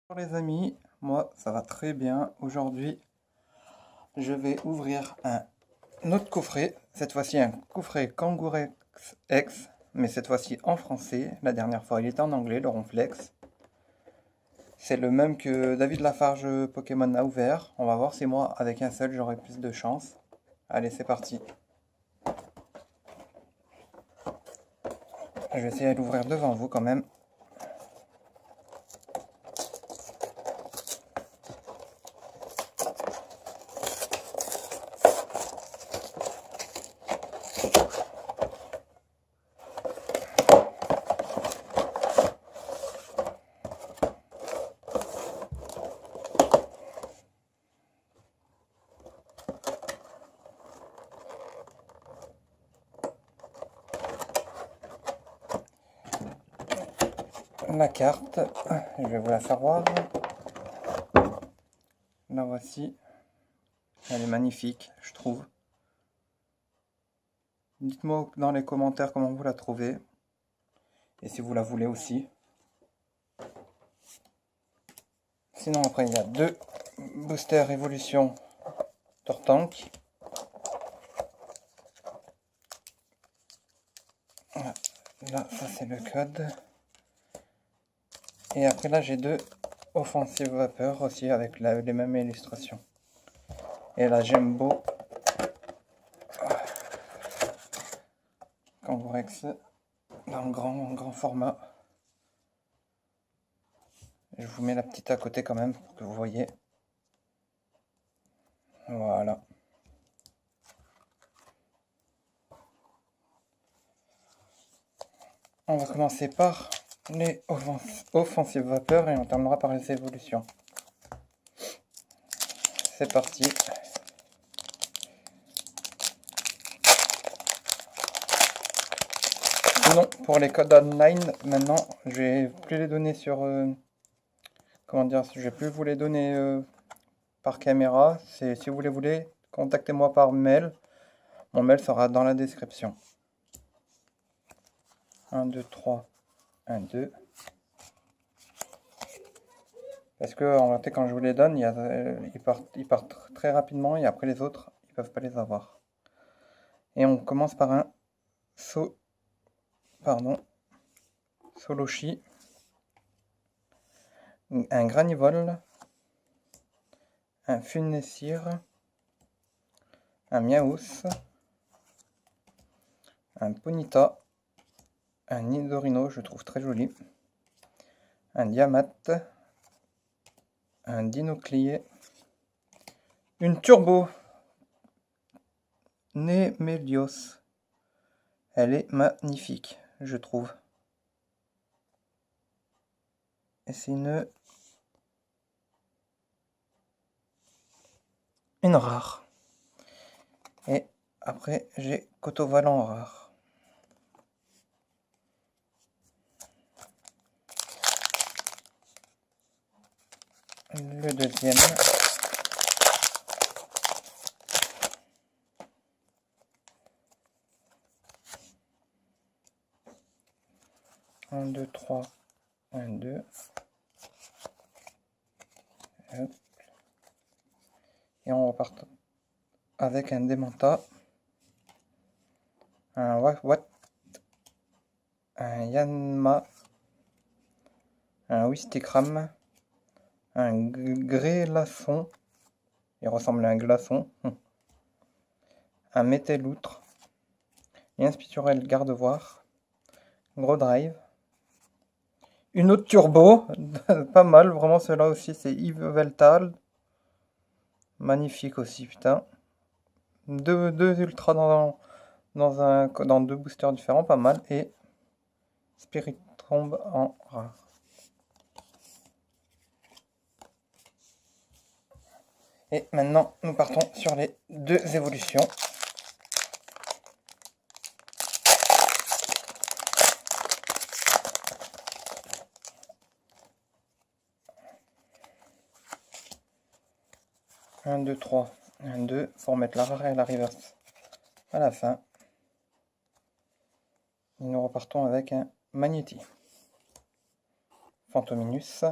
Bonjour les amis, moi ça va très bien. Aujourd'hui, je vais ouvrir un autre coffret. Cette fois-ci un coffret Kangourex X, mais cette fois-ci en français. La dernière fois il était en anglais, le Ronflex. C'est le même que David Lafarge Pokémon a ouvert. On va voir si moi avec un seul j'aurai plus de chance. Allez, c'est parti. Je vais essayer de l'ouvrir devant vous quand même. La carte, je vais vous la faire voir. La voici. Elle est magnifique, je trouve. Dites-moi dans les commentaires comment vous la trouvez. Et si vous la voulez aussi. Sinon après il y a deux boosters évolution Tortank. Voilà. Là ça c'est le code. Et après là j'ai deux offensive vapeur aussi avec les mêmes illustrations. Et la Jumbo Kangourex dans le grand format. Je vous mets la petite à côté quand même pour que vous voyez. Voilà. On va commencer par les offensive vapeur et on terminera par les évolutions. C'est parti. Sinon, pour les codes online, maintenant, je vais plus les donner sur... comment dire, je vais plus vous les donner par caméra. Si vous les voulez, contactez-moi par mail. Mon mail sera dans la description. 1, 2, 3, 1, 2. Parce que en réalité, quand je vous les donne, ils partent très rapidement et après les autres, ils ne peuvent pas les avoir. Et on commence par un Soloshi, un Granivol, un Funessir, un Miaous, un Ponyta, un Nidorino, je trouve très joli, un Diamat, un Dinoclier, une Turbo Nemelios. Elle est magnifique, je trouve. Et c'est une rare. Et après, j'ai Cotovalan en rare. Le deuxième. Un, deux, trois, un, deux. Hop. Et on repart avec un Démenta, un Watt, un Yanma, un Wistikram, un Grélasson, il ressemble à un glaçon, un Mételloutre, et un Spiturel Gardevoir, Gros Drive, une autre Turbo, pas mal, vraiment celle-là aussi c'est Yveltal, magnifique aussi, putain. Deux ultras dans deux boosters différents, pas mal, et Spirit Trombe en rare. Et maintenant, nous partons sur les deux évolutions. Un, 2, 3, 1, 2, pour mettre la rare et la reverse à la fin. Et nous repartons avec un Magnéti, Fantominus,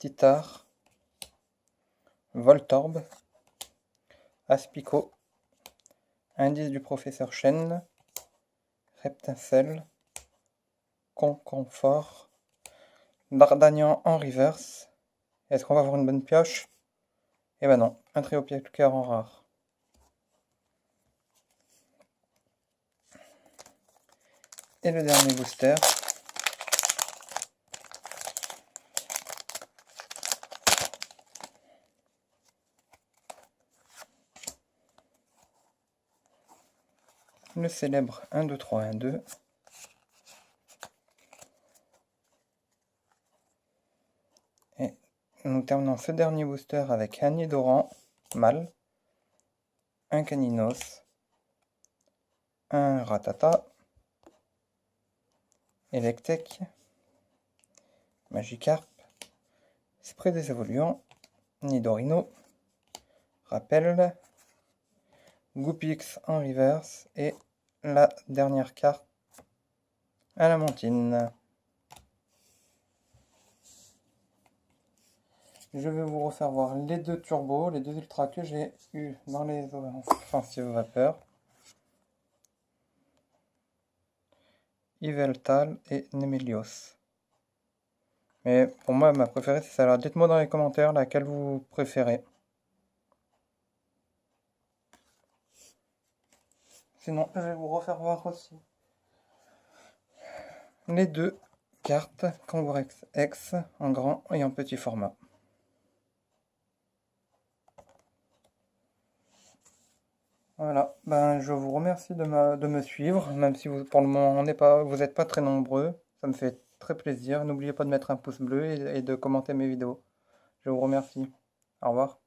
Titar, Voltorb, Aspico, Indice du professeur Chen, Reptincelle, Conconfort, Dardanian en reverse. Est-ce qu'on va avoir une bonne pioche? Eh ben non, un trio cœur en rare. Et le dernier booster. Le célèbre 1, 2, 3, 1, 2. Et nous terminons ce dernier booster avec un Nidoran, mâle, un Caninos, un Ratata, Electek, Magikarp, Spray des évoluants, Nidorino, Rappel, Goopix en reverse et la dernière carte à la Montine. Je vais vous refaire voir les deux turbos, les deux ultras que j'ai eu dans les offensives vapeur. Yveltal et Nemelios. Mais pour moi, ma préférée, c'est celle-là. Dites-moi dans les commentaires laquelle vous préférez. Sinon, je vais vous refaire voir aussi les deux cartes Kangourex X en grand et en petit format. Voilà, ben, je vous remercie de me suivre, même si vous, pour le moment vous n'êtes pas très nombreux. Ça me fait très plaisir. N'oubliez pas de mettre un pouce bleu et de commenter mes vidéos. Je vous remercie. Au revoir.